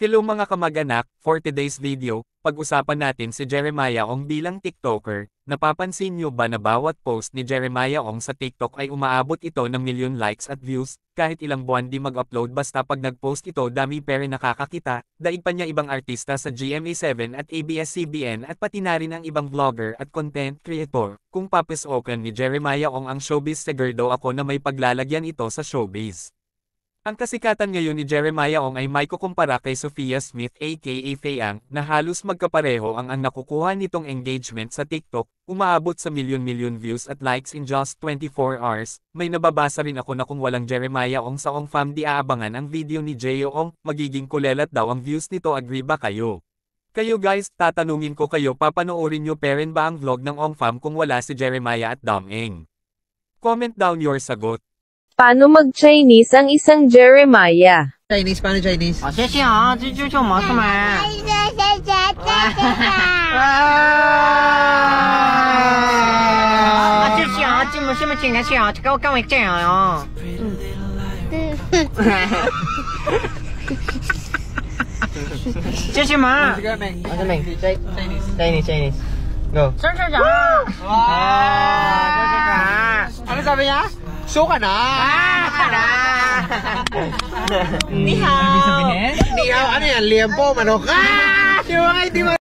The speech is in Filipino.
Hello mga kamag-anak, for today's video, pag-usapan natin si Jeremiah Ong bilang TikToker. Napapansin nyo ba na bawat post ni Jeremiah Ong sa TikTok ay umaabot ito ng milyon likes at views, kahit ilang buwan di mag-upload basta pag nag-post ito dami pere nakakakita, daig pa niya ibang artista sa GMA7 at ABS-CBN at pati na rin ang ibang vlogger at content creator. Kung papisokan ni Jeremiah Ong ang showbiz seger daw ako na may paglalagyan ito sa showbiz. Ang kasikatan ngayon ni Jeremiah Ong ay may kukumpara kay Sophia Smith aka Fayang na halos magkapareho ang nakukuha nitong engagement sa TikTok, umaabot sa milyon-milyon views at likes in just 24 hours. May nababasa rin ako na kung walang Jeremiah Ong sa Ong Fam di aabangan ang video ni Jeo Ong, magiging kulelat daw ang views nito, agree ba kayo? Kayo guys, tatanungin ko kayo, papanoorin nyo pa rin ba ang vlog ng Ong Fam kung wala si Jeremiah at Dam Eng? Comment down your sagot. Paano mag-Chinese ang isang Jeremiah? Chinese, paano Chinese? 谢谢啊，这毛什么？谢谢啊，这么请客气啊，这个我干嘛这样啊？这是吗？这个名，Chinese, go. 这是啥？哇，这是啥？ Ano sabi niya? Suka na! Ni hao! Ni hao, ano yan? Liempo, manok? Di ba?